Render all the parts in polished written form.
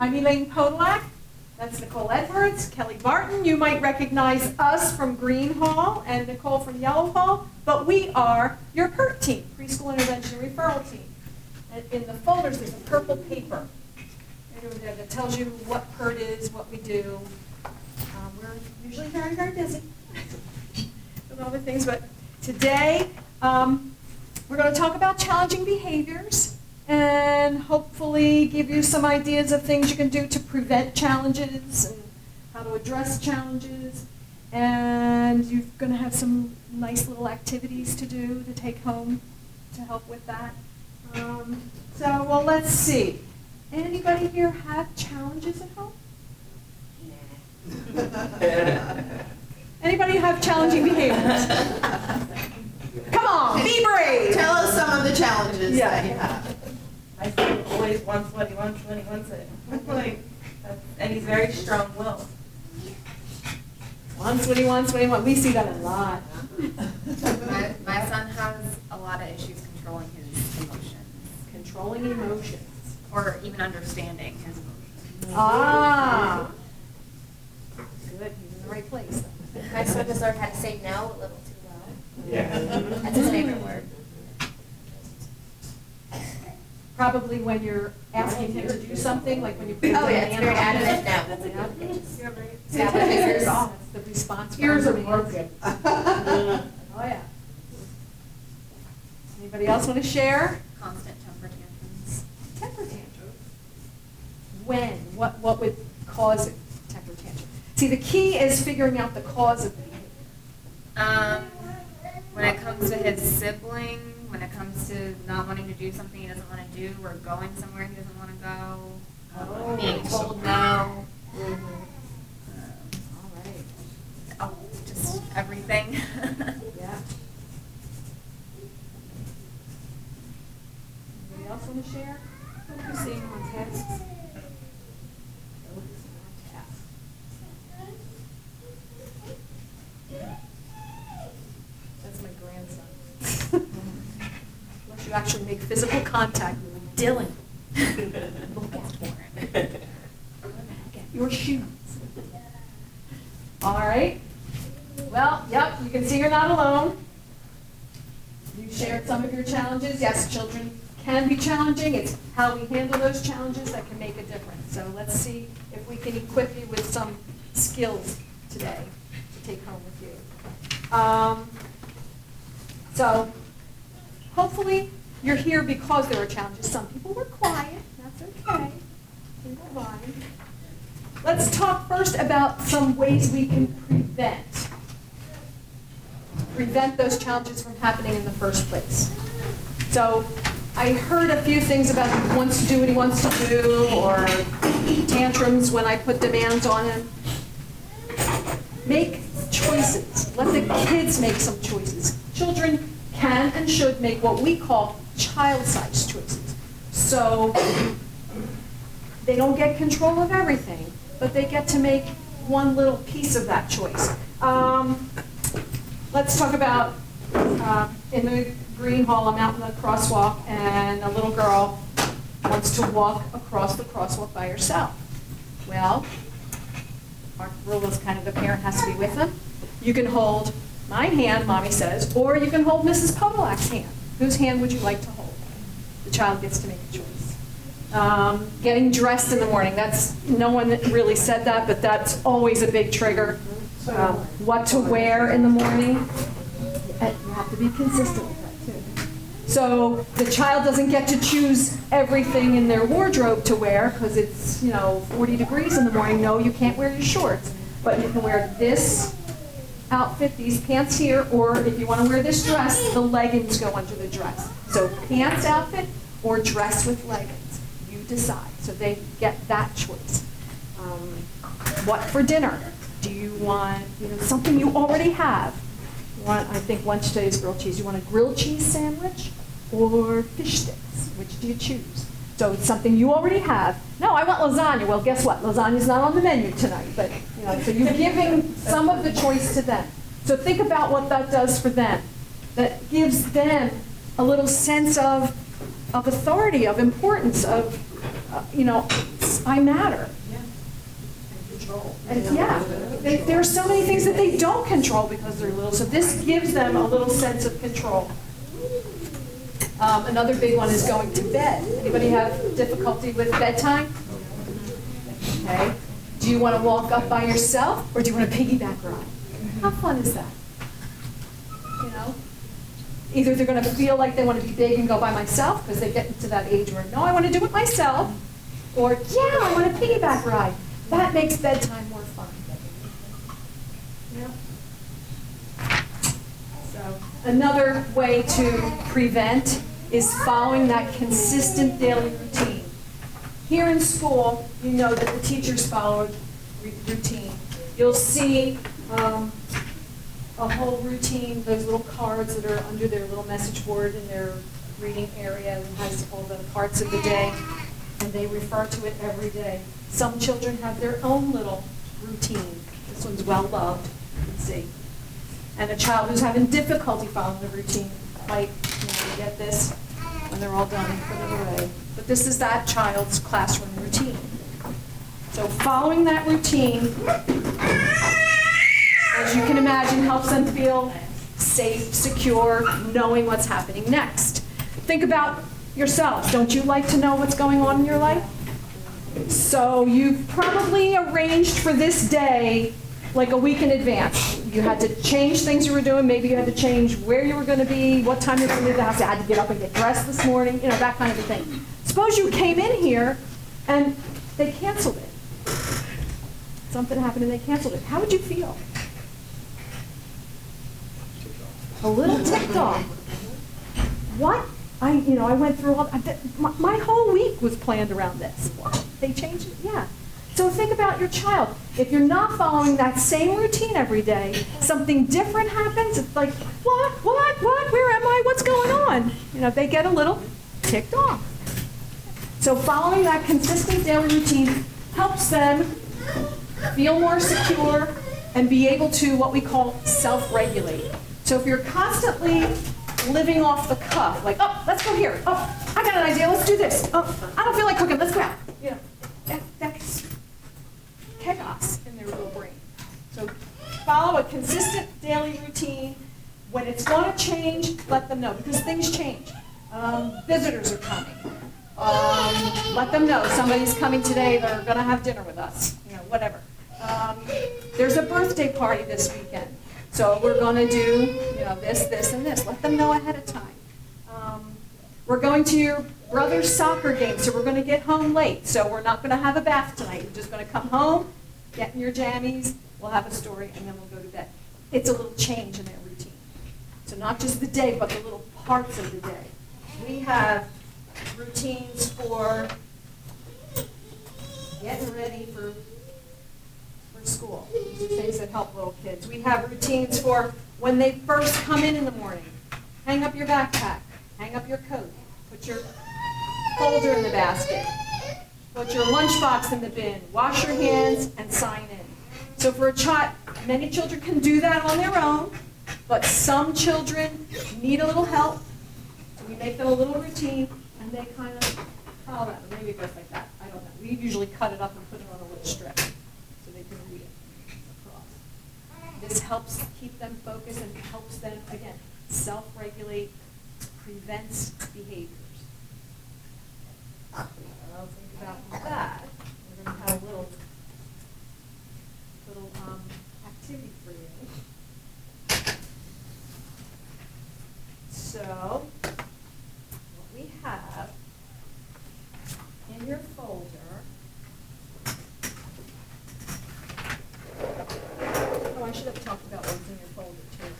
I'm Elaine Podolak. That's Nicole Edwards, Kelly Barton. You might recognize us from Green Hall and Nicole from Yellow Hall, but we are your PERT team, Preschool Intervention and Referral Team. And in the folders, there's a purple paper that tells you what PERT is, what we do. We're usually very, very busy with other things, but today we're going to talk about challenging behaviors and hopefully give you some ideas of things you can do to prevent challenges and how to address challenges. And you're going to have some nice little activities to do to take home to help with that. Well, let's see. Anybody here have challenges at home? Anybody have challenging behaviors? Come on, be brave. Tell us some of the challenges that you have. My son always wants what he wants when he wants it. And he's very strong-willed. Wants what he wants when he wants. We see that a lot. My son has a lot of issues controlling his emotions. Controlling emotions. Or even understanding his emotions. Ah. Good, he's in the right place. My son has learned how to say no a little too well. Yeah. That's his favorite word. Probably when you're asking him to do something, like when you put his Oh yeah, it's hand very on adamant it. no. That's the response. Ears are broken. broken. Oh yeah. Anybody else want to share? Constant temper tantrums. Temper tantrum. When? What would cause a temper tantrum? See, the key is figuring out the cause of the behavior. When it comes to his sibling, when it comes to not wanting to do something he doesn't want to do, or going somewhere he doesn't want to go, being told no. All right. Oh, just everything. Yeah. Anybody else want to share? Focusing on tasks. Focusing on tasks. That's my grandson. Unless you actually make physical contact with him. Dylan. Look out for him. Get your shoes. All right. Well, yep, you can see you're not alone. You shared some of your challenges. Yes, children can be challenging. It's how we handle those challenges that can make a difference. So let's see if we can equip you with some skills today to take home with you. So hopefully you're here because there are challenges. Some people were quiet. That's okay. They don't mind. Let's talk first about some ways we can prevent those challenges from happening in the first place. So I heard a few things about he wants to do what he wants to do, or tantrums when I put demands on him. Make choices. Let the kids make some choices. Children can and should make what we call child-sized choices. So they don't get control of everything, but they get to make one little piece of that choice. Let's talk about in the Green Hall, I'm out in the crosswalk, and a little girl wants to walk across the crosswalk by herself. Well, our rule is kind of the parent has to be with them. You can hold my hand, Mommy says, or you can hold Mrs. Podolak's hand. Whose hand would you like to hold? The child gets to make a choice. Getting dressed in the morning, no one really said that, but that's always a big trigger. What to wear in the morning, you have to be consistent with that too. So the child doesn't get to choose everything in their wardrobe to wear because it's 40 degrees in the morning. No, you can't wear your shorts, but you can wear this outfit, these pants here, or if you want to wear this dress, the leggings go under the dress. So pants outfit or dress with leggings, you decide. So they get that choice. What for dinner? Do you want something you already have? I think lunch today is grilled cheese. You want a grilled cheese sandwich or fish sticks? Which do you choose? So it's something you already have. No, I want lasagna. Well, guess what? Lasagna's not on the menu tonight. But so you're giving some of the choice to them. So think about what that does for them. That gives them a little sense of authority, of importance, of realize I matter. And there are so many things that they don't control because they're little, so this gives them a little sense of control. Another big one is going to bed. Anybody have difficulty with bedtime? Okay. Do you want to walk up by yourself, or do you want a piggyback ride? How fun is that? You know? Either they're going to feel like they want to be big and go by myself because they get into that age where, no, I want to do it myself, or, yeah, I want a piggyback ride. That makes bedtime more fun. Yeah. So another way to prevent is following that consistent daily routine. Here in school, you know that the teachers follow a routine. You'll see a whole routine, those little cards that are under their little message board in their reading area that has all the parts of the day, and they refer to it every day. Some children have their own little routine. This one's well loved, you can see. And a child who's having difficulty following the routine might get this when they're all done and put it away. But this is that child's classroom routine. So following that routine, as you can imagine, helps them feel safe, secure, knowing what's happening next. Think about yourselves. Don't you like to know what's going on in your life? So you've probably arranged for this day like a week in advance. You had to change things you were doing. Maybe you had to change where you were going to be, what time you were going to leave the house. You had to get up and get dressed this morning, that kind of a thing. Suppose you came in here and they canceled it. Something happened and they canceled it. How would you feel? A little ticked off. What? I went through all, my whole week was planned around this. What? They changed it? Yeah. So think about your child. If you're not following that same routine every day, something different happens. It's like, what, where am I, what's going on? They get a little ticked off. So following that consistent daily routine helps them feel more secure and be able to, what we call, self-regulate. So if you're constantly living off the cuff, like, oh, let's go here. Oh, I got an idea, let's do this. Oh, I don't feel like cooking, let's go out. That's chaos in their little brain. So follow a consistent daily routine. When it's going to change, let them know, because things change. Visitors are coming. Let them know somebody's coming today, they're going to have dinner with us, whatever. There's a birthday party this weekend. So we're going to do, this, and this. Let them know ahead of time. We're going to your brother's soccer game, so we're going to get home late. So we're not going to have a bath tonight. We're just going to come home, get in your jammies, we'll have a story, and then we'll go to bed. It's a little change in their routine. So not just the day, but the little parts of the day. We have routines for getting ready for school. These are things that help little kids. We have routines for when they first come in the morning. Hang up your backpack, hang up your coat, put your folder in the basket, put your lunchbox in the bin, wash your hands, and sign in. So for a child, many children can do that on their own, but some children need a little help. So we make them a little routine, and they kind of follow that. Or maybe it goes like that. I don't know. We usually cut it up and put it on a little strip so they can read it across. This helps keep them focused and helps them, again, self-regulate, prevents behaviors. So think about that. We're going to have a little activity for you. So, what we have in your folder, oh, I should have talked about what's in your folder too.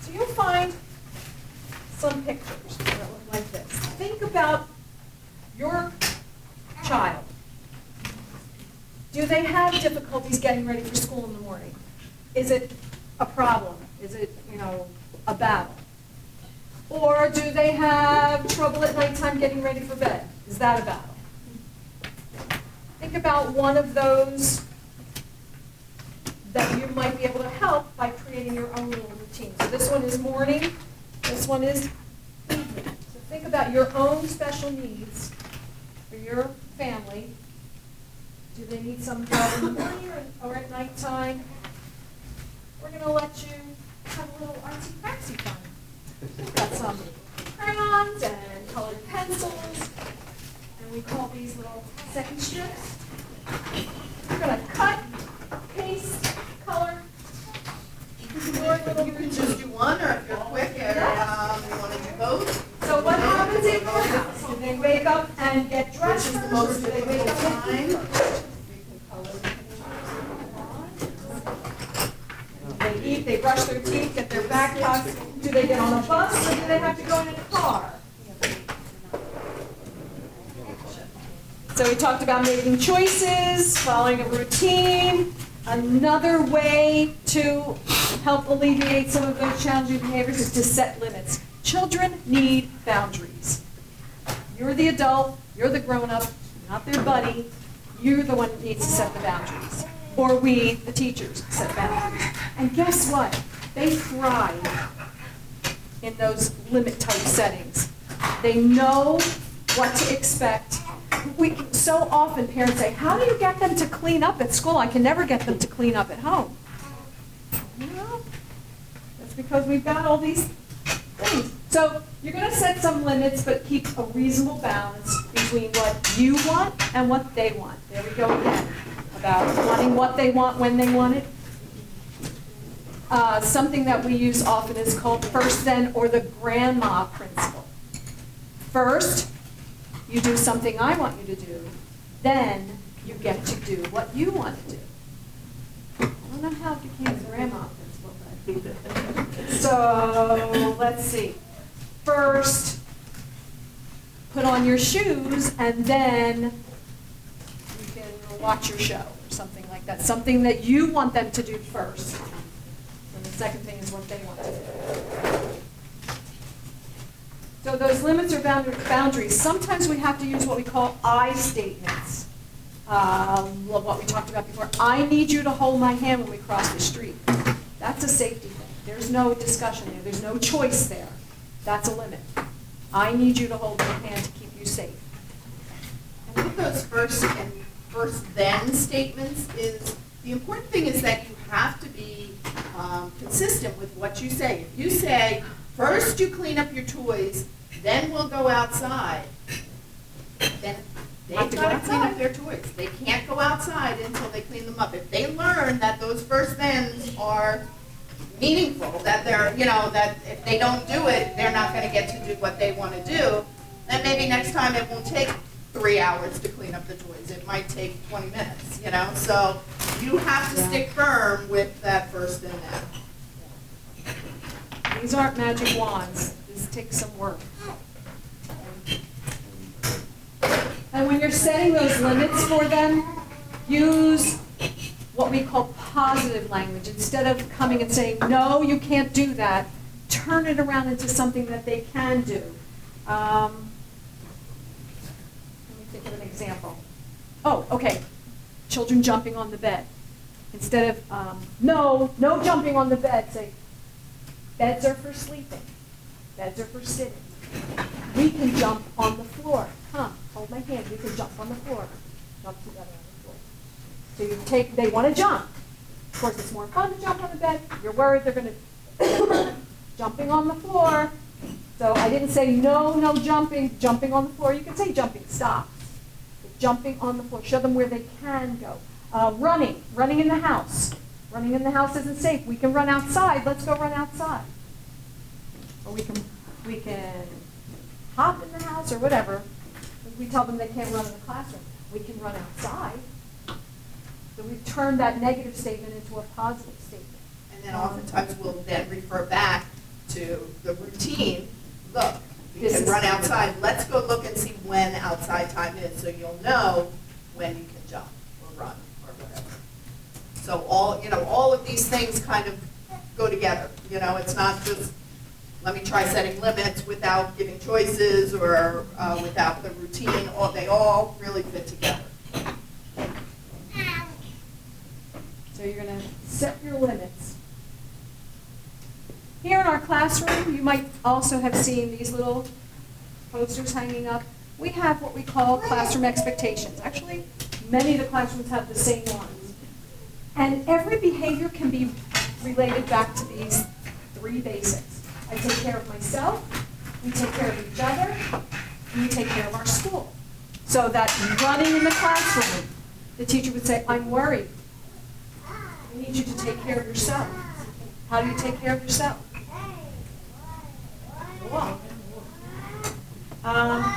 So you'll find some pictures that look like this. Think about your child. Do they have difficulties getting ready for school in the morning? Is it a problem? Is it, a battle? Or do they have trouble at nighttime getting ready for bed? Is that a battle? Think about one of those that you might be able to help by creating your own little routine. So this one is morning, this one is evening. So think about your own special needs for your family, do they need some help in the morning or at nighttime? We're going to let you have a little artsy-fartsy fun. We've got some crayons and colored pencils, and we call these little second strips. We're going to cut, paste, color, your little You can just do one, or if you're quick, you want to do both. So what happens in your house? Do they wake up and get dressed Which is the first, most or do they wake difficult up and eat time. first? They eat, they brush their teeth, get their backpacks. Do they get on a bus, or do they have to go in a car? So we talked about making choices, following a routine. Another way to help alleviate some of those challenging behaviors is to set limits. Children need boundaries. You're the adult, you're the grown-up, not their buddy. You're the one that needs to set the boundaries. Or we, the teachers, set boundaries. And guess what? They thrive in those limit-type settings. They know what to expect. So often parents say, how do you get them to clean up at school? I can never get them to clean up at home. Well, that's because we've got all these things. So you're going to set some limits, but keep a reasonable balance between what you want and what they want. There we go again, about wanting what they want when they want it. Something that we use often is called first then, or the grandma principle. First, you do something I want you to do, then you get to do what you want to do. I don't know how it became the grandma principle, but so let's see. First, put on your shoes, and then you can watch your show or something like that. Something that you want them to do first. And the second thing is what they want to do. So those limits or boundaries, sometimes we have to use what we call I statements. What we talked about before. I need you to hold my hand when we cross the street. That's a safety thing. There's no discussion there. There's no choice there. That's a limit. I need you to hold my hand to keep you safe. And with those first and first then statements, is the important thing is that you have to be consistent with what you say. If you say, first you clean up your toys, then we'll go outside, then they've got to clean up their toys. They can't go outside until they clean them up. If they learn that those first thens are meaningful, that they're, that if they don't do it, they're not going to get to do what they want to do, then maybe next time it won't take 3 hours to clean up the toys. It might take 20 minutes, So you have to stick firm with that first and then. These aren't magic wands. This takes some work. And when you're setting those limits for them, use what we call positive language. Instead of coming and saying, no, you can't do that, turn it around into something that they can do. Let me think of an example. Oh, okay. Children jumping on the bed. Instead of, no jumping on the bed, say, beds are for sleeping. Beds are for sitting. We can jump on the floor. Come, hold my hand. We can jump on the floor. Jump together on the floor. So they want to jump. Of course, it's more fun to jump on the bed. You're worried they're going to jumping on the floor. So I didn't say no jumping on the floor. You can say jumping, stop. But jumping on the floor. Show them where they can go. Running in the house. Running in the house isn't safe. We can run outside. Let's go run outside. Or we can hop in the house or whatever. We tell them they can't run in the classroom. We can run outside. So we've turned that negative statement into a positive statement. And then oftentimes we'll then refer back to the routine. Look, you can run outside. Let's go look and see when outside time is, so you'll know when you can jump or run or whatever. So all of these things kind of go together. It's not just let me try setting limits without giving choices or without the routine. They all really fit together. So you're going to set your limits. Here in our classroom, you might also have seen these little posters hanging up. we have what we call classroom expectations. Actually, many of the classrooms have the same ones. And every behavior can be related back to these 3 basics. I take care of myself, we take care of each other, and we take care of our school. So that running in the classroom, the teacher would say, I'm worried. I need you to take care of yourself. How do you take care of yourself? Walk.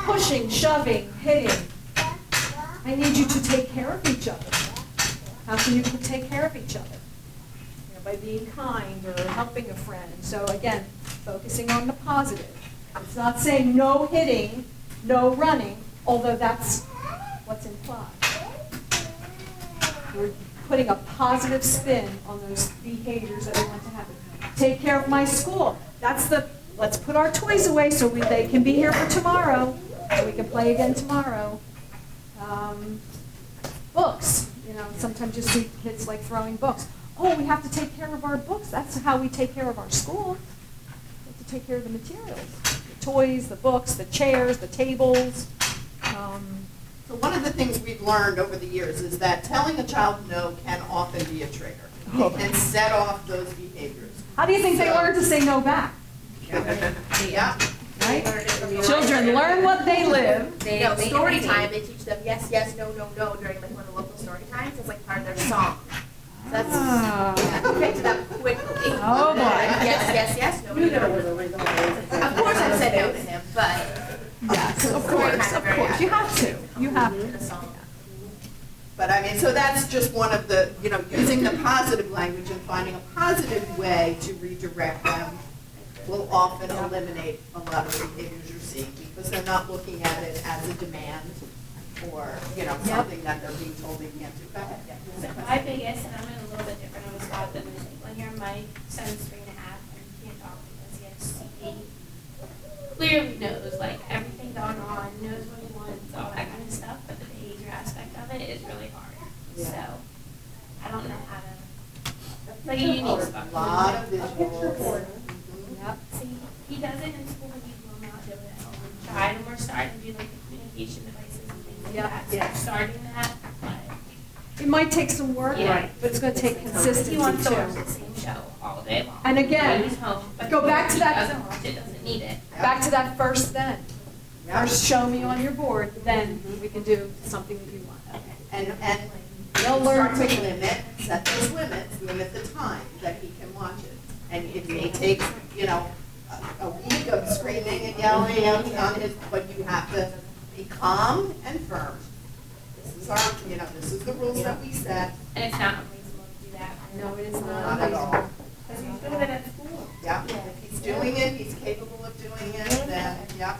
Pushing, shoving, hitting. I need you to take care of each other. How can you take care of each other? You know, by being kind or helping a friend. So again, focusing on the positive. It's not saying no hitting, no running, although that's what's implied. We're putting a positive spin on those behaviors that we want to happen. Take care of my school. That's the, let's put our toys away so they can be here for tomorrow, so we can play again tomorrow. Books, you know, sometimes you see kids like throwing books. Oh, we have to take care of our books. That's how we take care of our school. We have to take care of the materials, the toys, the books, the chairs, the tables. So one of the things we've learned over the years is that telling a child no can often be a trigger. It can set off those behaviors. How do you think they learn to say no back? Yeah. Right? Children learn what they live. No, story time, they teach them yes, yes, no, no, no during like one of the local story times. It's like part of their song. So that's, I can pick that quickly. Oh, boy. Yes, yes, yes, no, no, no. Of course I said no to him, but. Yes, of course, of course. You have to. You have In a to. song. But I mean, so that's just one of the, you know, using the positive language and finding a positive way to redirect them will often eliminate a lot of the behaviors you're seeing because they're not looking at it as a demand or, you know, something that they're being told they can't do. Go ahead. So my biggest, and I'm in a little bit different of a spot than my sibling here, my son's 3.5 and he can't talk because he has CP. Clearly knows like everything going on, knows what he wants, all that kind of stuff, but the behavior aspect of it is really hard. Yeah. So I don't know how to, it's like a unique spot. A lot of visuals. Yep. See, he does it in school, but he will not do it at home. We tried and we're starting to do like the communication devices and things like Yeah. that. So we're starting that, but It might take some work, Yeah. but it's going to take consistency he wants to watch too. the same show all day long. And again, When he's home, but go back to if that- He doesn't watch it, doesn't need it. Back to that first then. Yeah. First show me on your board, then we can do something that you want. And They'll learn start to quickly. limit, set those limits, limit the time that he can watch it. And it may take, you know, a week of screaming and yelling on his, but you have to be calm and firm. This is our, you know, this is the rules that we set. And it's not unreasonable to do that. No, it is Not not. at all. Because he's doing it at school. Yeah, if he's doing it, he's capable of doing it, then, yeah.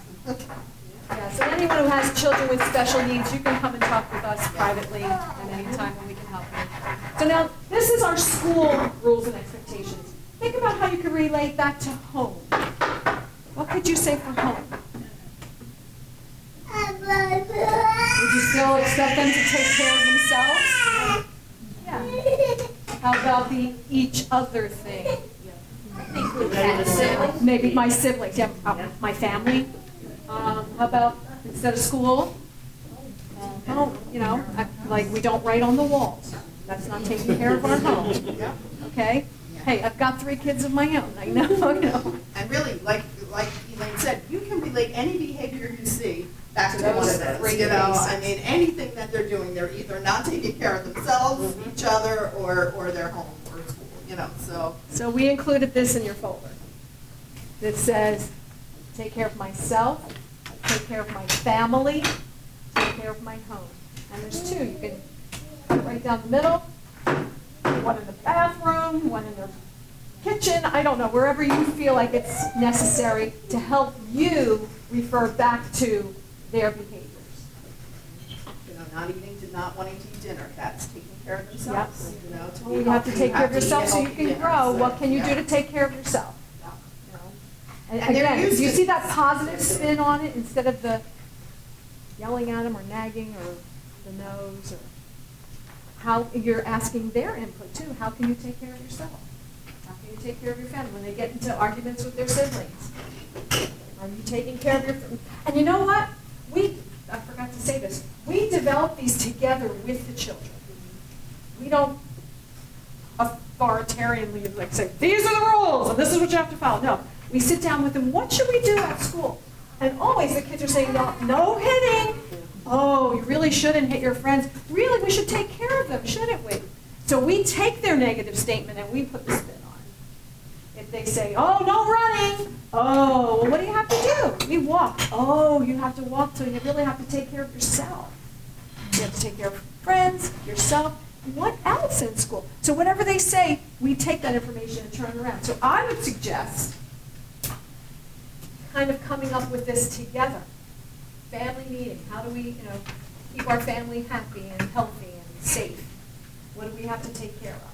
Yeah, so anyone who has children with special needs, you can come and talk with us privately at any time and we can help you. So now, this is our school rules and expectations. Think about how you can relate that to home. What could you say for home? Would you still expect them to take care of themselves? Yeah. How about the each other thing? Maybe my siblings, yeah, my family. How about instead of school? Home, you know, like we don't write on the walls. That's not taking care of our home. Okay? Hey, I've got 3 kids of my own. I know, you know. And really, like Elaine said, you can relate any behavior you see back to one of Those those. 3 You know, I basics. mean, anything that they're doing, they're either not taking care of themselves, each other, or their home or school, you know, so. So we included this in your folder. That says, take care of myself, take care of my family, take care of my home. And there's 2. You can put it right down the middle. One in the bathroom, one in the kitchen, I don't know, wherever you feel like it's necessary to help you refer back to their behaviors. You know, not eating to not wanting to eat dinner, that's taking care of themselves, you know. To Well, be you have to healthy, take care of to eat yourself so you healthy can dinner, grow. so, What can you do yeah. to take care of yourself? You know? And And they're again, used do you to- see that positive spin on it instead of the yelling at them or nagging or the nose or how you're asking their input too. How can you take care of yourself? How can you take care of your family when they get into arguments with their siblings? Are you taking care of your, and you know what? forgot to say this. We develop these together with the children. We don't authoritarianly like say, these are the rules and this is what you have to follow. No, we sit down with them. What should we do at school? And always the kids are saying, no, no hitting. Oh, you really shouldn't hit your friends. Really, we should take care of them, shouldn't we? So we take their negative statement and we put the spin on it. If they say, oh, no running. Oh, well, what do you have to do? We walk. Oh, you have to walk, so you really have to take care of yourself. You have to take care of friends, yourself. What else in school? So whatever they say, we take that information and turn it around. So I would suggest kind of coming up with this together. Family meeting. How do we, keep our family happy and healthy and safe? What do we have to take care of?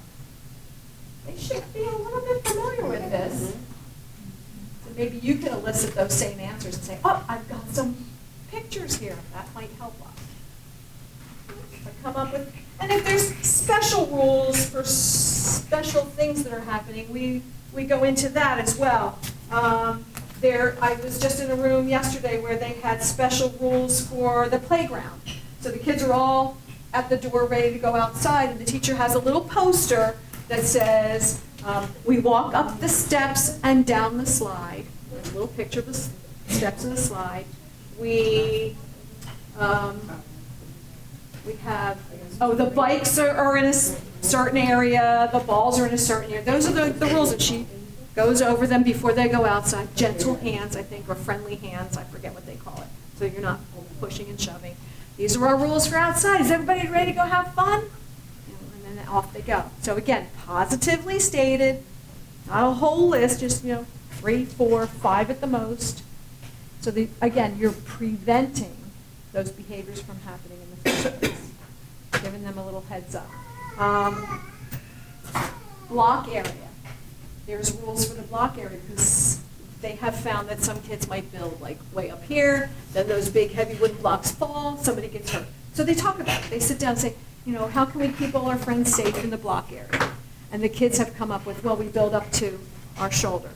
They should be a little bit familiar with this. So maybe you can elicit those same answers and say, oh, I've got some pictures here. That might help us. So come up with, and if there's special rules for special things that are happening, we go into that as well. I was just in a room yesterday where they had special rules for the playground. So the kids are all at the door ready to go outside, and the teacher has a little poster that says, we walk up the steps and down the slide. There's a little picture of the steps and the slide. We have, the bikes are in a certain area, the balls are in a certain area. Those are the rules that she goes over them before they go outside. Gentle hands, I think, or friendly hands, I forget what they call it. So you're not pushing and shoving. These are our rules for outside. Is everybody ready to go have fun? And then off they go. So again, positively stated, not a whole list, just 3, 4, 5 at the most. So again, you're preventing those behaviors from happening in the first place, giving them a little heads up. Block area. There's rules for the block area because they have found that some kids might build like way up here, then those big heavy wooden blocks fall, somebody gets hurt. So they talk about it. They sit down and say, how can we keep all our friends safe in the block area? And the kids have come up with, well, we build up to our shoulder.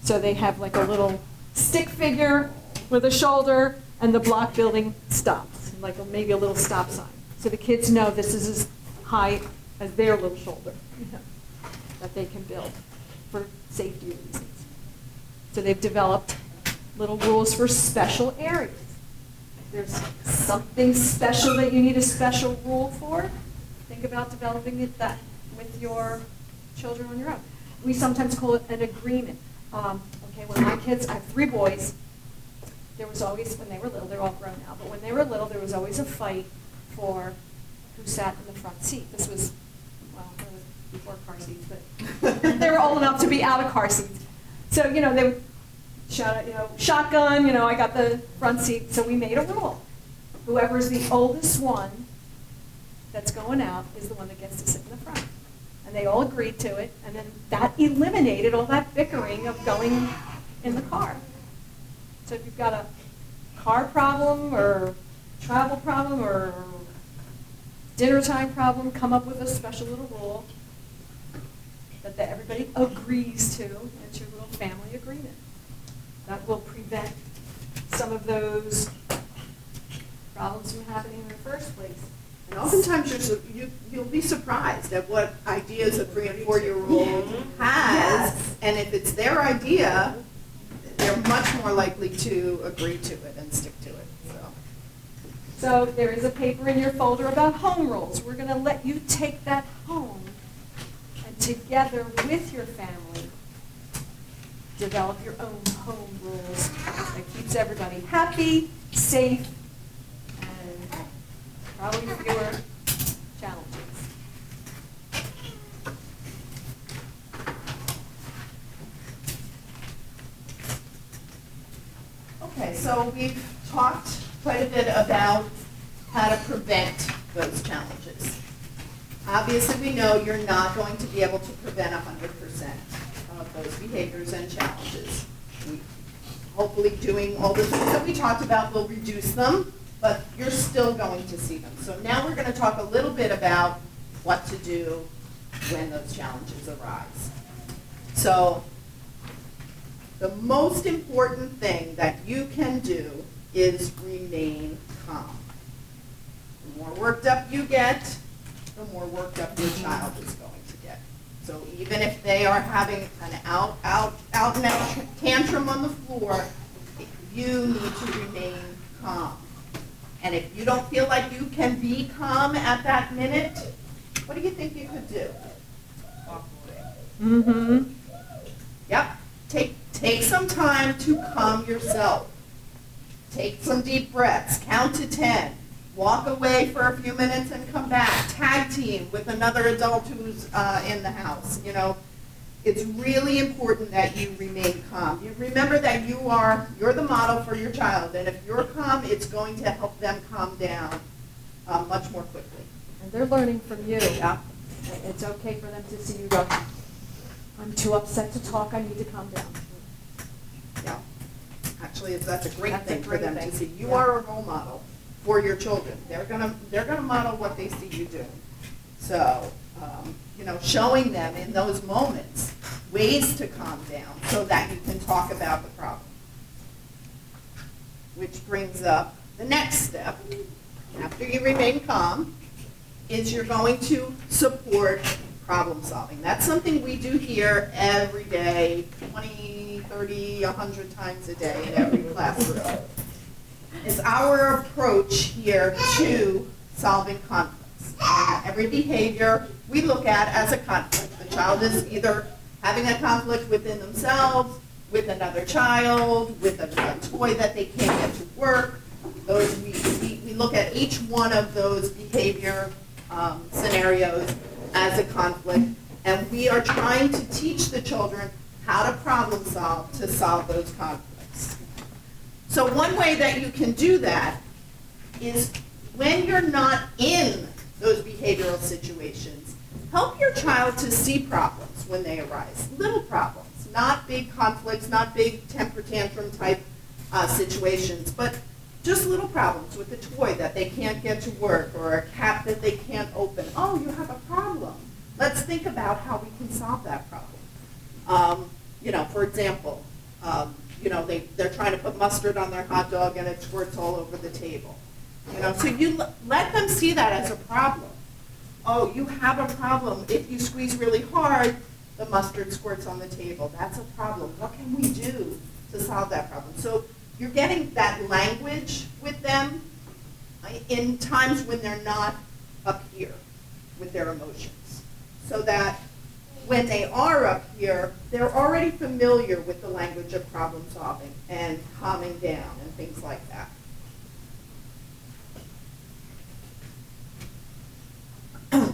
So they have like a little stick figure with a shoulder, and the block building stops, like maybe a little stop sign. So the kids know this is as high as their little shoulder that they can build for safety reasons. So they've developed little rules for special areas. If there's something special that you need a special rule for, think about developing that with your children on your own. We sometimes call it an agreement. When my kids, I have 3 boys, there was always, when they were little, they're all grown now, but when they were little, there was always a fight for who sat in the front seat. This was, it was before car seats, but they were old enough to be out of car seats. So, they would shout, shotgun, I got the front seat. So we made a rule. Whoever's the oldest one that's going out is the one that gets to sit in the front. And they all agreed to it, and then that eliminated all that bickering of going in the car. So if you've got a car problem or travel problem or dinner time problem, come up with a special little rule that everybody agrees to. It's your little family agreement. That will prevent some of those problems from happening in the first place. And oftentimes you'll be surprised at what ideas a 3 and 4-year-old has, Yes. and if it's their idea, they're much more likely to agree to it and stick to it. So there is a paper in your folder about home rules. We're going to let you take that home and together with your family, develop your own home rules that keeps everybody happy, safe, and probably fewer challenges. Okay, so we've talked quite a bit about how to prevent those challenges. Obviously, we know you're not going to be able to prevent 100% of those behaviors and challenges. Hopefully doing all the things that we talked about will reduce them, but you're still going to see them. So now we're going to talk a little bit about what to do when those challenges arise. So the most important thing that you can do is remain calm. The more worked up you get, the more worked up your child is going to get. So even if they are having an out and out tantrum on the floor, you need to remain calm. And if you don't feel like you can be calm at that minute, what do you think you could do? Walk away. Mm-hmm. Yep. Take some time to calm yourself. Take some deep breaths. Count to 10. Walk away for a few minutes and come back. Tag team with another adult who's in the house. You know, it's really important that you remain calm. You remember that you're the model for your child, and if you're calm, it's going to help them calm down much more quickly. And they're learning from you. Yeah. It's okay for them to see you go, I'm too upset to talk, I need to calm down. Yeah. Actually, that's a great That's a thing for great them thing. to see. You Yeah. are a role model for your children. They're gonna model what they see you do. So, you know, showing them in those moments ways to calm down so that you can talk about the problem. Which brings up the next step, after you remain calm, is you're going to support problem solving. That's something we do here every day, 20, 30, 100 times a day in every classroom. It's our approach here to solving conflicts. And every behavior we look at as a conflict. The child is either having a conflict within themselves, with another child, with a toy that they can't get to work. Those we look at each one of those behavior scenarios as a conflict, and we are trying to teach the children how to problem solve to solve those conflicts. So one way that you can do that is when you're not in those behavioral situations, help your child to see problems when they arise, little problems, not big conflicts, not big temper tantrum type situations, but just little problems with a toy that they can't get to work or a cap that they can't open. Oh, you have a problem. Let's think about how we can solve that problem. You know, for example, you know, they're trying to put mustard on their hot dog and it squirts all over the table. You know, so you let them see that as a problem. Oh, you have a problem. If you squeeze really hard, the mustard squirts on the table. That's a problem. What can we do to solve that problem? So you're getting that language with them in times when they're not up here with their emotions. So that when they are up here, they're already familiar with the language of problem solving and calming down and things like that.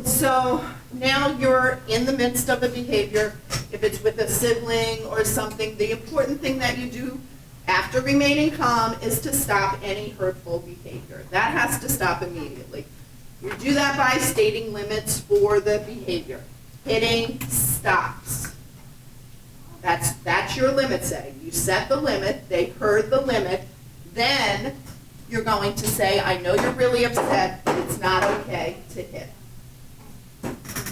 So now you're in the midst of a behavior. If it's with a sibling or something, the important thing that you do after remaining calm is to stop any hurtful behavior. That has to stop immediately. You do that by stating limits for the behavior. Hitting stops. That's your limit setting. You set the limit, they heard the limit, then you're going to say, I know you're really upset, but it's not okay to hit.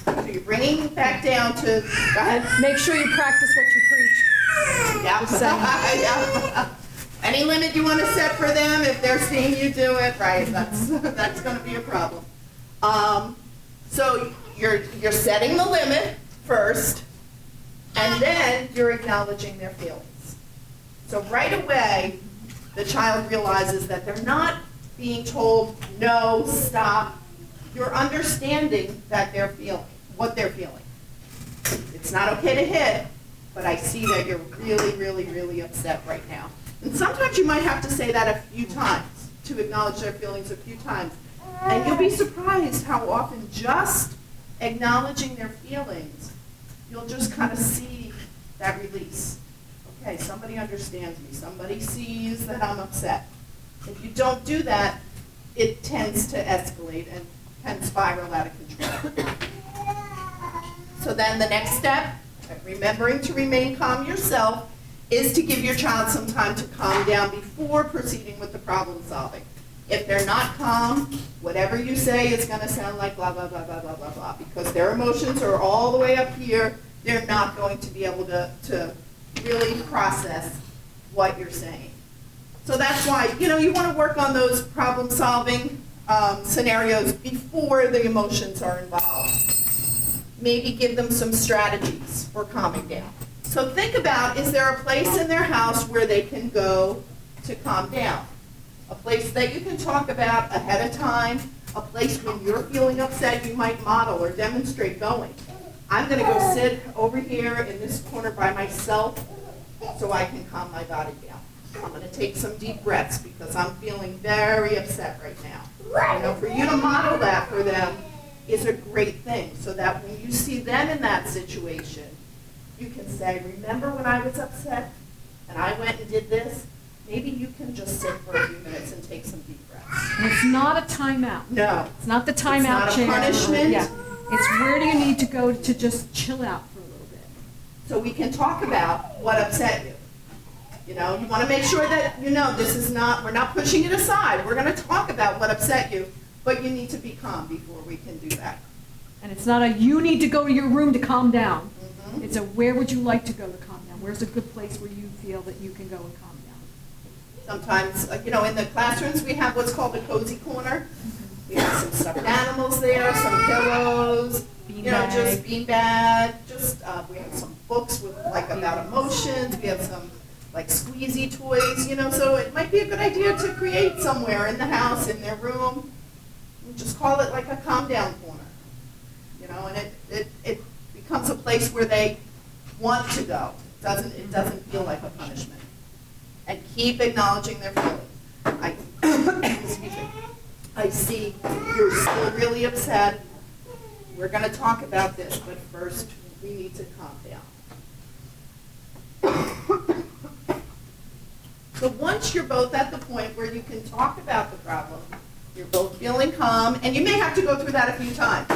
So you're bringing it back down to, go ahead. Make sure you practice what you preach. Yeah. Just saying. Yeah. Any limit you want to set for them, if they're seeing you do it, right, that's going to be a problem. So you're setting the limit first, and then you're acknowledging their feelings. So right away, the child realizes that they're not being told, no, stop. You're understanding that they're feeling, what they're feeling. It's not okay to hit, but I see that you're really, really, really upset right now. And sometimes you might have to say that a few times, to acknowledge their feelings a few times. And you'll be surprised how often just acknowledging their feelings, you'll just kind of see that release. Okay, somebody understands me. Somebody sees that I'm upset. If you don't do that, it tends to escalate and can spiral out of control. So then the next step, remembering to remain calm yourself, is to give your child some time to calm down before proceeding with the problem solving. If they're not calm, whatever you say is going to sound like blah, blah, blah, blah, blah, blah, blah, because their emotions are all the way up here. They're not going to be able to really process what you're saying. So that's why, you know, you want to work on those problem solving scenarios before the emotions are involved. Maybe give them some strategies for calming down. So think about, is there a place in their house where they can go to calm down? A place that you can talk about ahead of time, a place when you're feeling upset you might model or demonstrate going. I'm going to go sit over here in this corner by myself so I can calm my body down. I'm going to take some deep breaths because I'm feeling very upset right now. You know, for you to model that for them is a great thing, so that when you see them in that situation, you can say, remember when I was upset and I went and did this? Maybe you can just sit for a few minutes and take some deep breaths. And it's not a timeout. No. It's not the timeout It's not a chair. punishment. Yeah. It's where do you need to go to just chill out for a little bit. So we can talk about what upset you. You know, you want to make sure that, you know, this is not, we're not pushing it aside. We're going to talk about what upset you, but you need to be calm before we can do that. And it's not a, you need to go to your room to calm down. Mhm. It's a, where would you like to go to calm down? Where's a good place where you feel that you can go and calm down? Sometimes, you know, in the classrooms, we have what's called a cozy corner. We have some stuffed animals there, some pillows, you know, just beanbag, just, we have some books with, like, about emotions. We have some, like, squeezy toys, you know, so it might be a good idea to create somewhere in the house, in their room. Just call it like a calm down corner, you know, and it becomes a place where they want to go. It doesn't feel like a punishment. And keep acknowledging their feelings. Excuse me. I see you're still really upset. We're going to talk about this, but first we need to calm down. So once you're both at the point where you can talk about the problem, you're both feeling calm, and you may have to go through that a few times.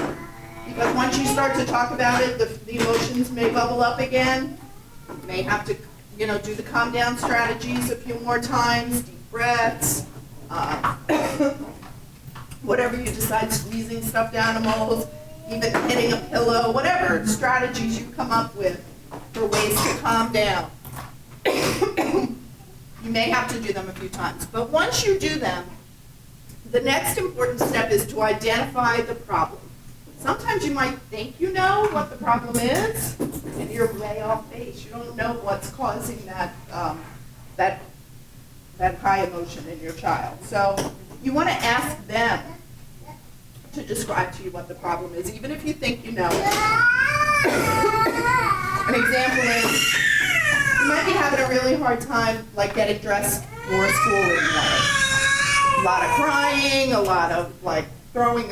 Because once you start to talk about it, the emotions may bubble up again. You may have to, you know, do the calm down strategies a few more times, deep breaths, whatever you decide, squeezing stuffed animals, even hitting a pillow, whatever strategies you come up with for ways to calm down. You may have to do them a few times. But once you do them, the next important step is to identify the problem. Sometimes you might think you know what the problem is, and you're way off base. You don't know what's causing that, that high emotion in your child. So you want to ask them to describe to you what the problem is, even if you think you know it. An example is, you might be having a really hard time, like, getting dressed for school in the morning. A lot of crying, a lot of, like, throwing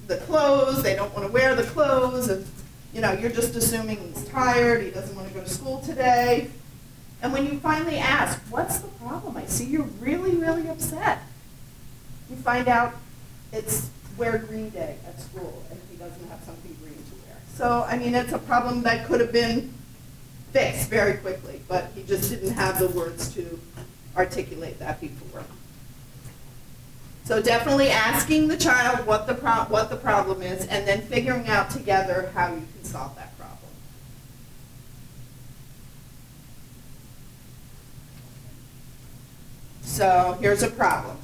the clothes, they don't want to wear the clothes, and, you know, you're just assuming he's tired, he doesn't want to go to school today. And when you finally ask, what's the problem? I see you're really, really upset. You find out it's wear green day at school, and he doesn't have something green to wear. So, I mean, it's a problem that could have been fixed very quickly, but he just didn't have the words to articulate that before. So definitely asking the child what the problem is, and then figuring out together how you can solve that problem. So here's a problem.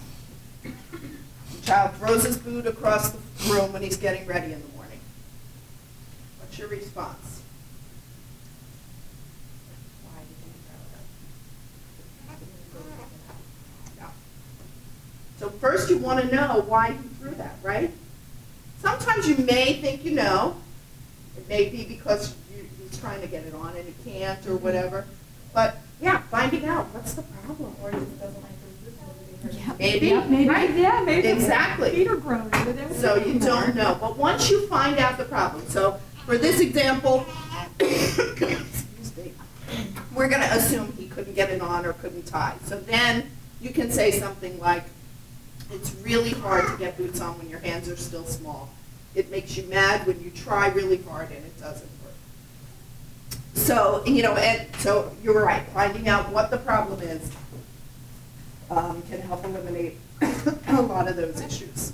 The child throws his boot across the room when he's getting ready in the morning. What's your response? Why did you throw that? No. So first you want to know why he threw that, right? Sometimes you may think you know. It may be because he's trying to get it on and he can't or whatever. But yeah, finding out what's the problem. Or he just doesn't like those boots, maybe they hurt. Maybe, Yeah, maybe, right? yeah, maybe. Exactly. Feet are grown. So you don't know. But once you find out the problem, so for this example, excuse me, we're going to assume he couldn't get it on or couldn't tie. So then you can say something like, it's really hard to get boots on when your hands are still small. It makes you mad when you try really hard and it doesn't work. So, you know, and so you're right, finding out what the problem is can help eliminate a lot of those issues.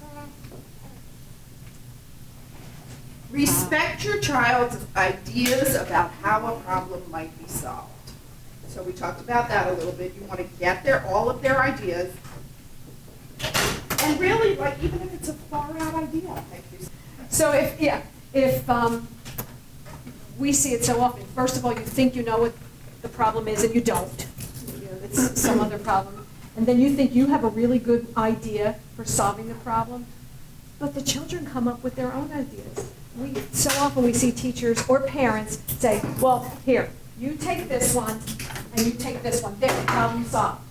Respect your child's ideas about how a problem might be solved. So we talked about that a little bit. You want to get all of their ideas And really, like, even if it's a far out idea, like you said. So if we see it so often, first of all, you think you know what the problem is and you don't. You know, it's some other problem. And then you think you have a really good idea for solving the problem, but the children come up with their own ideas. So often we see teachers or parents say, well, here, you take this one and you take this one. There, problem solved.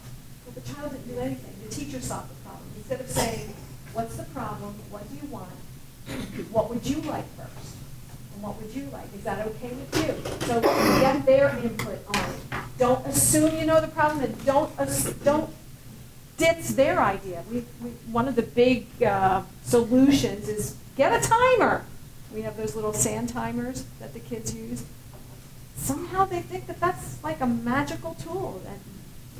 But the child didn't do anything. The teacher solved the problem. Instead of saying, what's the problem? What do you want? What would you like first? And what would you like? Is that okay with you? So get their input on it. Don't assume you know the problem, and don't ditch their idea. One of the big solutions is get a timer. We have those little sand timers that the kids use. Somehow they think that that's like a magical tool.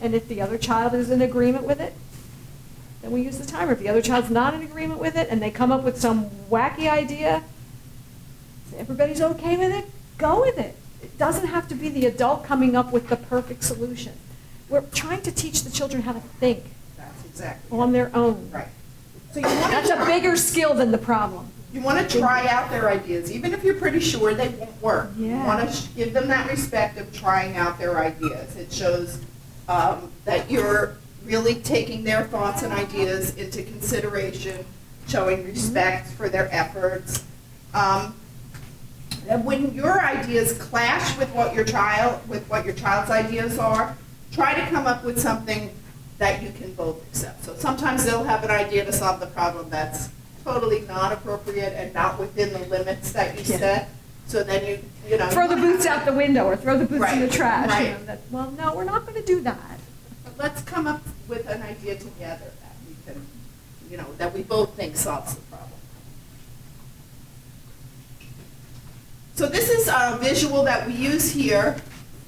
And if the other child is in agreement with it, then we use the timer. If the other child's not in agreement with it and they come up with some wacky idea, everybody's okay with it, go with it. It doesn't have to be the adult coming up with the perfect solution. We're trying to teach the children how to think That's exactly. on their own. Right. So you want That's a bigger skill than the problem. You want to try out their ideas, even if you're pretty sure they won't work. Yeah. You want to give them that respect of trying out their ideas. It shows that you're really taking their thoughts and ideas into consideration, showing respect for their efforts. And when your ideas clash with what your child's ideas are, try to come up with something that you can both accept. So sometimes they'll have an idea to solve the problem that's totally not appropriate and not within the limits that you set. So then you know. Throw the boots out the window or throw the boots in the Right, trash. right. You know, that, well, no, we're not going to do that. But let's come up with an idea together that we can, you know, that we both think solves the problem. So this is a visual that we use here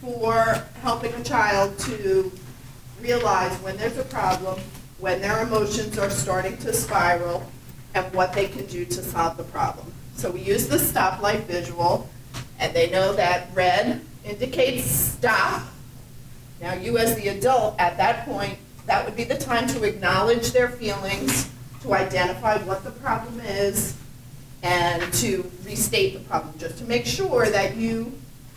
for helping a child to realize when there's a problem, when their emotions are starting to spiral, and what they can do to solve the problem. So we use the stoplight visual, and they know that red indicates stop. Now you as the adult, at that point, that would be the time to acknowledge their feelings, to identify what the problem is, and to restate the problem, just to make sure that you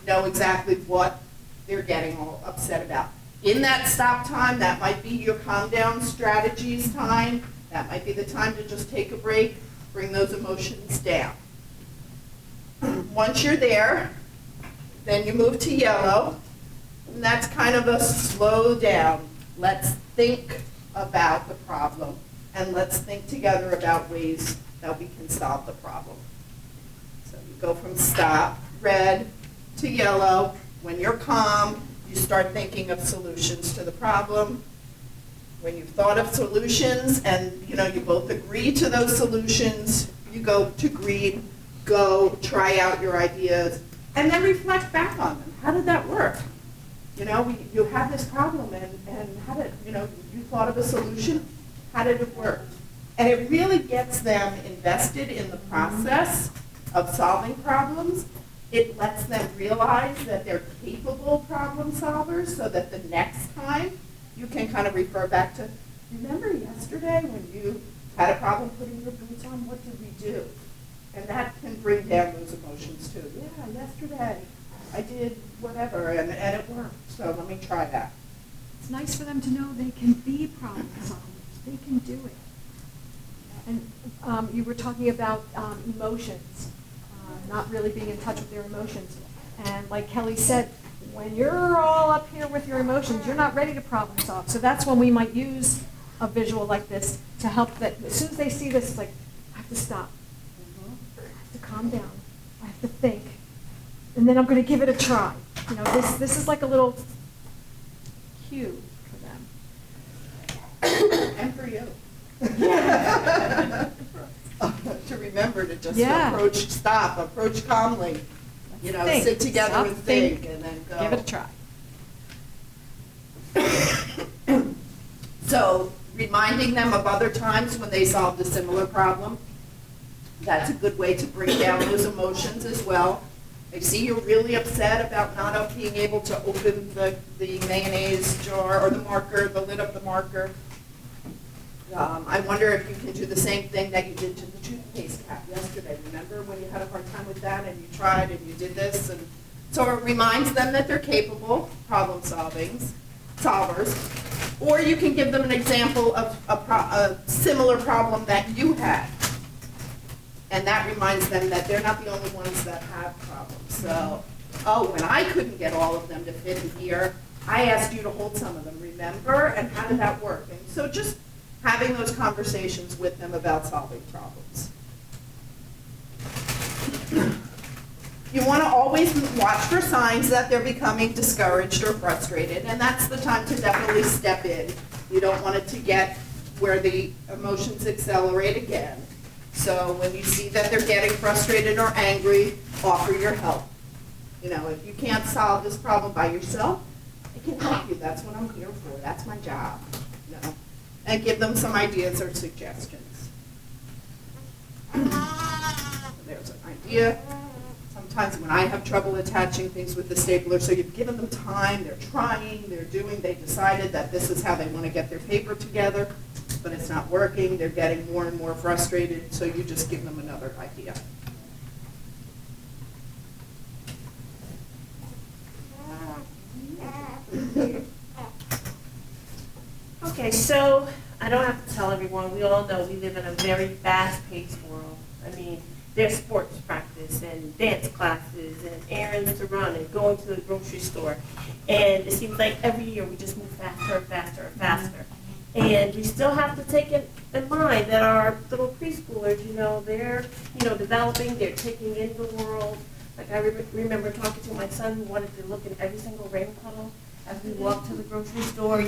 know exactly what they're getting all upset about. In that stop time, that might be your calm down strategies time. That might be the time to just take a break, bring those emotions down. Once you're there, then you move to yellow, and that's kind of a slow down. Let's think about the problem, and let's think together about ways that we can solve the problem. So you go from stop, red, to yellow. When you're calm, you start thinking of solutions to the problem. When you've thought of solutions and you both agree to those solutions, you go to green, go try out your ideas, and then reflect back on them. How did that work? You had this problem and how did, you thought of a solution, how did it work? And it really gets them invested in the process of solving problems. It lets them realize that they're capable problem solvers so that the next time you can kind of refer back to, remember yesterday when you had a problem putting your boots on, what did we do? And that can bring down those emotions too. Yeah, yesterday I did whatever and it worked, so let me try that. It's nice for them to know they can be problem solvers. They can do it. And you were talking about emotions, not really being in touch with their emotions. And like Kelly said, when you're all up here with your emotions, you're not ready to problem solve. So that's when we might use a visual like this to help that. As soon as they see this, it's like, I have to stop. I have to calm down. I have to think. And then I'm going to give it a try. This is like a little cue for them. And for you. Yeah. To remember to just Yeah. approach calmly. Think. Sit together Stop, and think, and then go. Give it a try. So, reminding them of other times when they solved a similar problem, that's a good way to bring down those emotions as well. I see you're really upset about not being able to open the mayonnaise jar or the marker, the lid of the marker. I wonder if you can do the same thing that you did to the toothpaste cap yesterday. Remember when you had a hard time with that and you tried and you did this? And so it reminds them that they're capable problem solvers. Or you can give them an example of a similar problem that you had. And that reminds them that they're not the only ones that have problems. So, oh, when I couldn't get all of them to fit in here, I asked you to hold some of them, remember? And how did that work? And so just having those conversations with them about solving problems. You want to always watch for signs that they're becoming discouraged or frustrated, and that's the time to definitely step in. You don't want it to get where the emotions accelerate again. So when you see that they're getting frustrated or angry, offer your help. You know, if you can't solve this problem by yourself, I can help you. That's what I'm here for. That's my job. You know, and give them some ideas or suggestions. There's an idea. Sometimes when I have trouble attaching things with the stapler, so you've given them time, they're trying, they're doing, they decided that this is how they want to get their paper together, but it's not working, they're getting more and more frustrated, so you just give them another idea. Okay, so I don't have to tell everyone, we all know we live in a very fast-paced world. I mean, there's sports practice and dance classes and errands to run and going to the grocery store. And it seems like every year we just move faster and faster and faster. And we still have to take in mind that our little preschoolers, they're, developing, they're taking in the world. Like I remember talking to my son who wanted to look at every single rain puddle as we walked to the grocery store,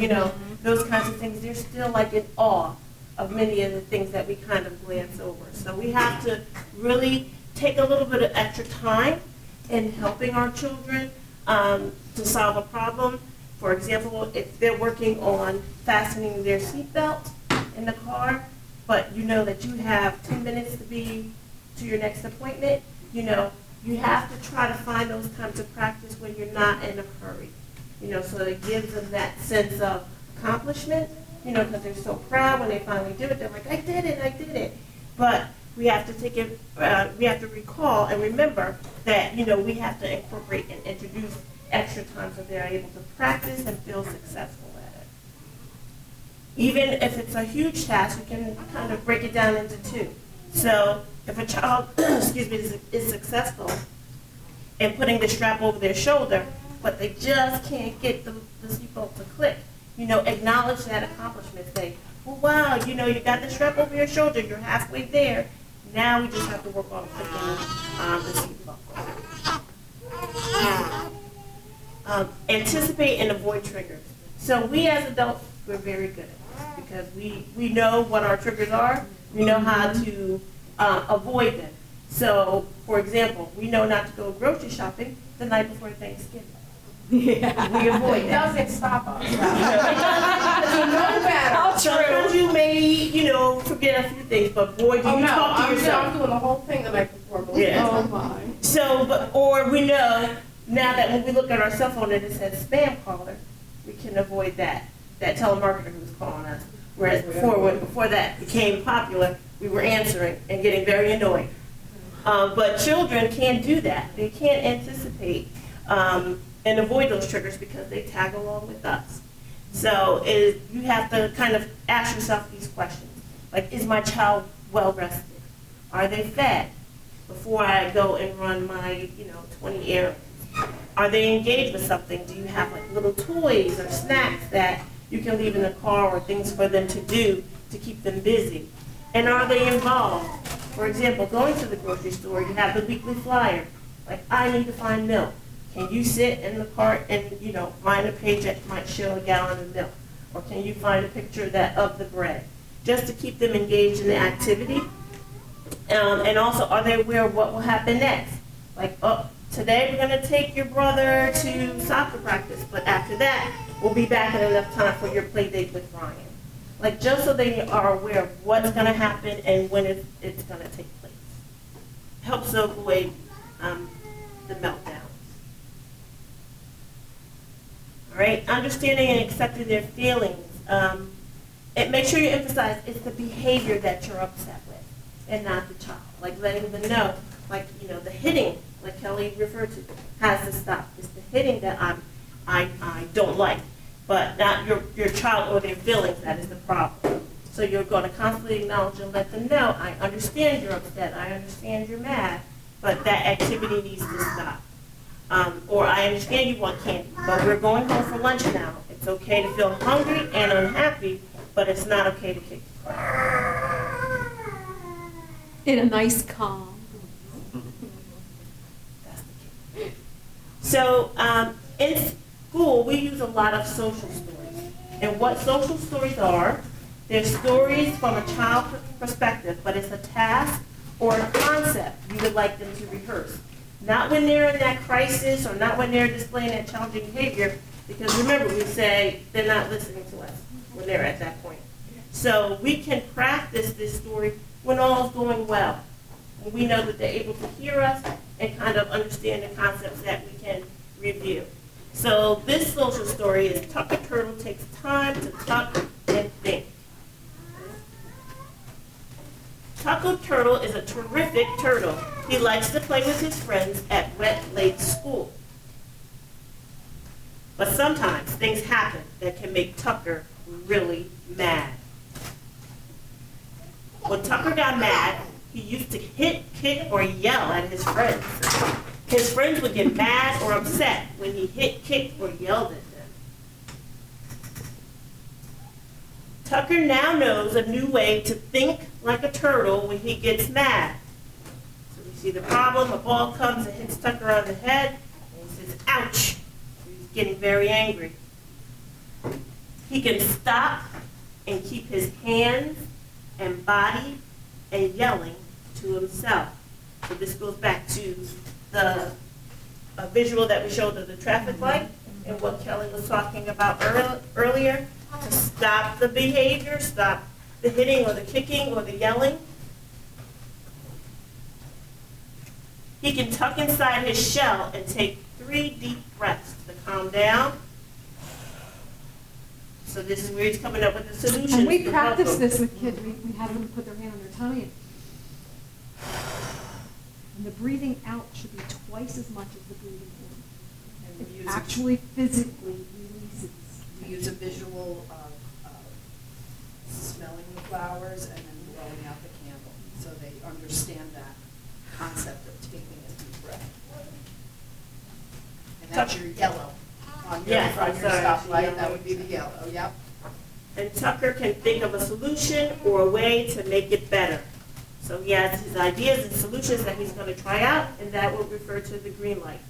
those kinds of things. They're still like in awe of many of the things that we kind of glance over. So we have to really take a little bit of extra time in helping our children to solve a problem. For example, if they're working on fastening their seatbelt in the car, but you know that you have 10 minutes to be to your next appointment, you have to try to find those times of practice when you're not in a hurry. So it gives them that sense of accomplishment, because they're so proud when they finally do it. They're like, I did it. But we have to take it, we have to recall and remember that, we have to incorporate and introduce extra time so they're able to practice and feel successful at it. Even if it's a huge task, we can kind of break it down into two. So if a child, is successful in putting the strap over their shoulder, but they just can't get the seatbelt to click, acknowledge that accomplishment. Say, well, wow, you got the strap over your shoulder, you're halfway there. Now we just have to work on clicking the seatbelt. Anticipate and avoid triggers. So we as adults, we're very good at this because we know what our triggers are. We know how to avoid them. So, for example, we know not to go grocery shopping the night before Thanksgiving. Yeah. We avoid It that. doesn't stop us. No matter. Sometimes you may, forget a few things, but boy, do you talk to yourself. I'm doing the whole thing the night before. Yeah. Oh, my. So, or we know now that when we look at our cell phone and it says spam caller, we can avoid that telemarketer who was calling us. Whereas before that became popular, we were answering and getting very annoyed. But children can't do that. They can't anticipate and avoid those triggers because they tag along with us. So you have to kind of ask yourself these questions. Like, is my child well rested? Are they fed before I go and run my 20 errands? Are they engaged with something? Do you have like little toys or snacks that you can leave in the car or things for them to do to keep them busy? And are they involved? For example, going to the grocery store, you have the weekly flyer. Like, I need to find milk. Can you sit in the cart and, find a page that might show a gallon of milk? Or can you find a picture of the bread? Just to keep them engaged in the activity. And also, are they aware of what will happen next? Like, oh, today we're going to take your brother to soccer practice, but after that, we'll be back in enough time for your play date with Ryan. Like, just so they are aware of what's going to happen and when it's going to take place. Helps avoid the meltdowns. All right, understanding and accepting their feelings. make sure you emphasize it's the behavior that you're upset with and not the child. Like letting them know, like, you know, the hitting, like Kelly referred to, has to stop. It's the hitting that I don't like, but not your child or their feelings that is the problem. So you're going to constantly acknowledge and let them know, I understand you're upset, I understand you're mad, but that activity needs to stop. Or I understand you want candy, but we're going home for lunch now. It's okay to feel hungry and unhappy, but it's not okay to kick the car. In a nice, calm. That's the key. So in school, we use a lot of social stories. And what social stories are, they're stories from a child's perspective, but it's a task or a concept you would like them to rehearse. Not when they're in that crisis or not when they're displaying that challenging behavior, because remember, we say they're not listening to us when they're at that point. So we can practice this story when all's going well. When we know that they're able to hear us and kind of understand the concepts that we can review. So this social story is Tucker Turtle takes time to tuck and think. Tucker Turtle is a terrific turtle. He likes to play with his friends at Wet Lake School. But sometimes things happen that can make Tucker really mad. When Tucker got mad, he used to hit, kick, or yell at his friends. His friends would get mad or upset when he hit, kicked, or yelled at them. Tucker now knows a new way to think like a turtle when he gets mad. So we see the problem, a ball comes and hits Tucker on the head, and he says, ouch. He's getting very angry. He can stop and keep his hands and body and yelling to himself. So this goes back to the visual that we showed of the traffic light and what Kelly was talking about earlier. To stop the behavior, stop the hitting or the kicking or the yelling. He can tuck inside his shell and take 3 deep breaths to calm down. So this is where he's coming up with the solutions. And we to help practice him. this with kids. We have them put their hand on their tummy. And the breathing out should be twice as much as the breathing in. And we It use actually physically releases. We use a visual of smelling the flowers and then blowing out the candle, so they understand that concept of taking a deep breath. And that's your yellow on your, Yes, on I'm your sorry, stoplight, yellow. that would be the yellow, yep. And Tucker can think of a solution or a way to make it better. So he has his ideas and solutions that he's going to try out, and that will refer to the green light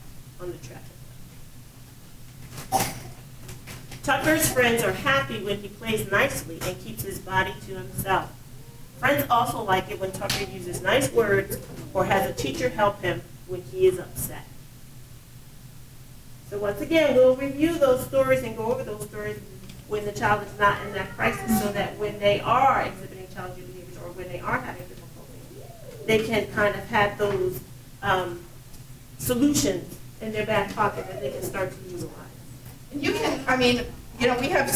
on the traffic light. Tucker's friends are happy when he plays nicely and keeps his body to himself. Friends also like it when Tucker uses nice words or has a teacher help him when he is upset. So once again, we'll review those stories and go over those stories when the child is not in that crisis, so that when they are exhibiting challenging behaviors or when they are having difficulty, they can kind of have those solutions in their back pocket that they can start to utilize. And you can, I mean, you know, we have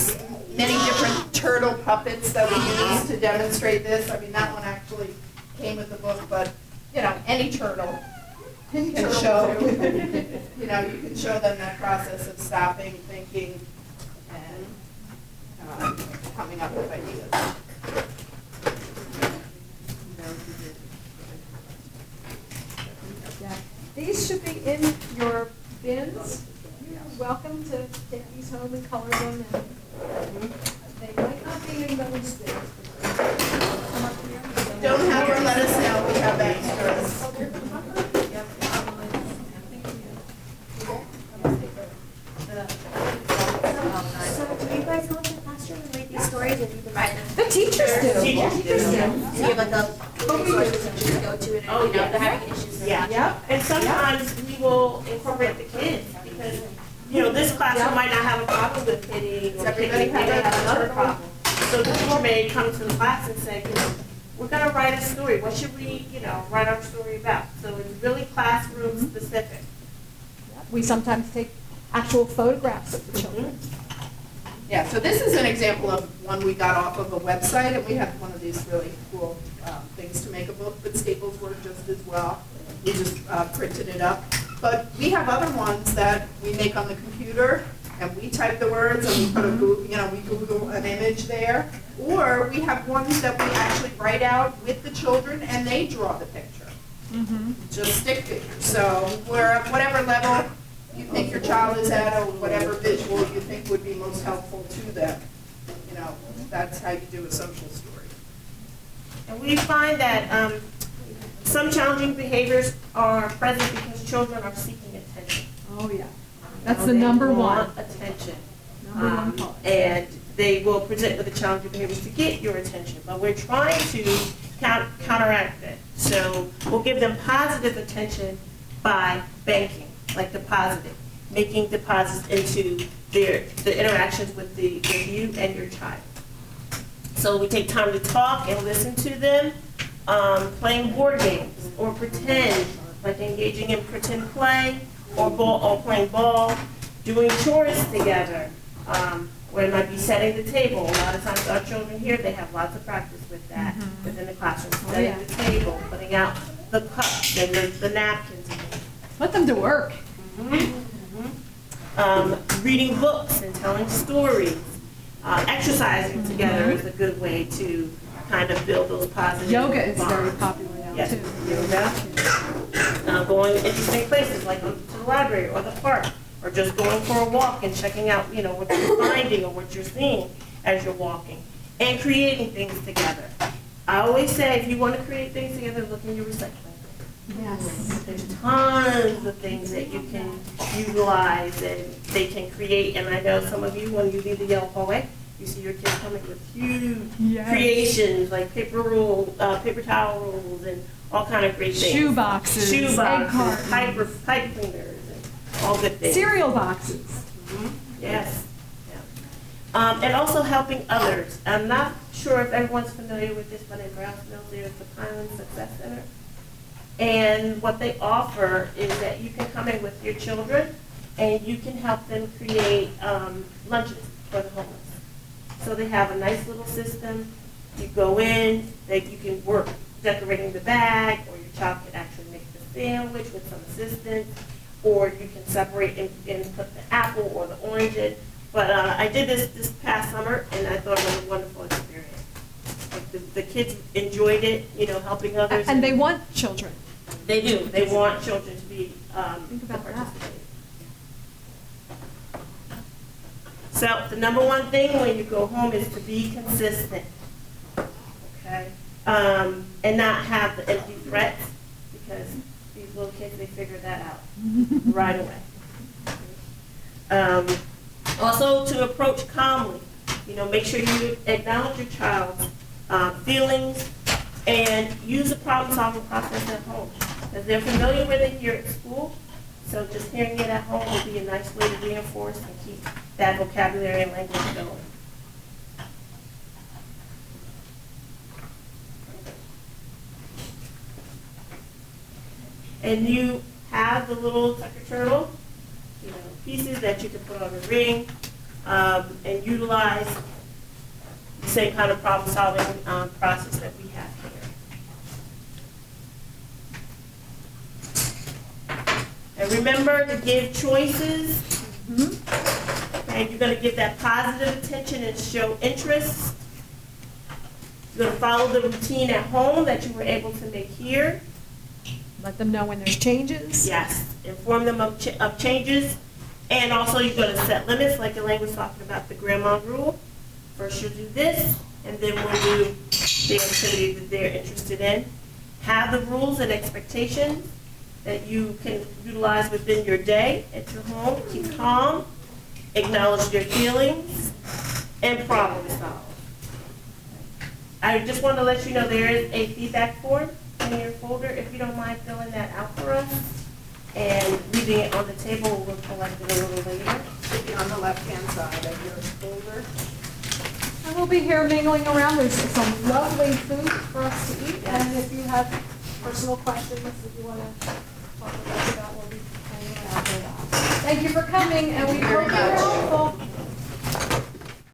many different turtle puppets that we use to demonstrate this. I mean, that one actually came with the book, but, you know, any turtle can show, you know, you can show them that process of stopping, thinking, and coming up with ideas. Yeah. These should be in your bins. You're welcome to take these home and color them. And they might not be in those bins. Come up here. Don't have her let us know, we have extras. So do you guys go into the classroom and read these stories, or do you provide them? The teachers do. Teachers do. So you have like a resource that teachers go to, and Oh, you know, yeah. they're having issues. Yeah. Yep. And sometimes we will incorporate the kids because, you know, this classroom might not have a problem with hitting or Does everybody kicking, they may have have another a problem. So the teacher may come to the class and say, you know, we're going to write a story. What should we, you know, write our story about? So it's really classroom specific. We sometimes take actual photographs of the children. Yeah, so this is an example of one we got off of a website, and we have one of these really cool things to make a book, but staples work just as well. We just printed it up. But we have other ones that we make on the computer, and we type the words, and we put a Google, we Google an image there. Or we have ones that we actually write out with the children, and they draw the picture. Just stick figures. So whatever level you think your child is at, or whatever visual you think would be most helpful to them, that's how you do a social story. And we find that some challenging behaviors are present because children are seeking attention. Oh, yeah. That's They the number want one. attention. Number one cause. And they will present with the challenging behaviors to get your attention. But we're trying to counteract that. So we'll give them positive attention by banking, like depositing, making deposits into the interactions with you and your child. So we take time to talk and listen to them, playing board games or pretend, like engaging in pretend play or playing ball, doing chores together, where it might be setting the table. A lot of times our children here, they have lots of practice with that within the classroom. Setting the table, putting out the cups and the napkins. Let them to work. Reading books and telling stories. Exercising together is a good way to kind of build those positive Yoga is bonds. very popular now, Yes, too. yoga. Going to interesting places like to the library or the park, or just going for a walk and checking out, what you're finding or what you're seeing as you're walking, and creating things together. I always say, if you want to create things together, look in your recycling. Yes. There's tons of things that you can utilize and they can create. And I know some of you, when you leave the yellow hallway, you see your kids coming with huge creations like paper towel rolls, and all kind of great things. Shoe boxes, egg cartons, pipe cleaners, and all good things. cereal boxes. Yes. Yeah. And also helping others. I'm not sure if everyone's familiar with this, but in Browns Mills there's the Pineland Success Center. And what they offer is that you can come in with your children and you can help them create lunches for the homeless. So they have a nice little system. You go in, you can work decorating the bag, or your child can actually make the sandwich with some assistance, or you can separate and put the apple or the orange in. But I did this past summer, and I thought it was a wonderful experience. Like the kids enjoyed it, helping others. And they want children. They do. They want children to be Think about that. participating. So the number one thing when you go home is to be consistent, okay? And not have the empty threats, because these little kids, they figure that out right away. Also to approach calmly, make sure you acknowledge your child's feelings and use the problem-solving process at home. Because they're familiar with it here at school, so just hearing it at home will be a nice way to reinforce and keep that vocabulary and language going. And you have the little tucker turtle, pieces that you can put on a ring and utilize the same kind of problem-solving process that we have here. And remember to give choices. And you're going to give that positive attention and show interest. You're going to follow the routine at home that you were able to make here. Let them know when there's changes. Yes, inform them of changes. And also you're going to set limits, like Elaine was talking about the grandma rule. First you'll do this, and then we'll do the activity that they're interested in. Have the rules and expectations that you can utilize within your day at your home. Keep calm, acknowledge their feelings, and problem solve. I just want to let you know there is a feedback form in your folder. If you don't mind filling that out for us and leaving it on the table, we'll collect it a little later. Should be on the left-hand side of your folder. And we'll be here mingling around. There's some lovely food for us to eat. And if you have personal questions that you want to talk with us about, we'll be hanging around here. Thank you for coming, and we hope you're helpful.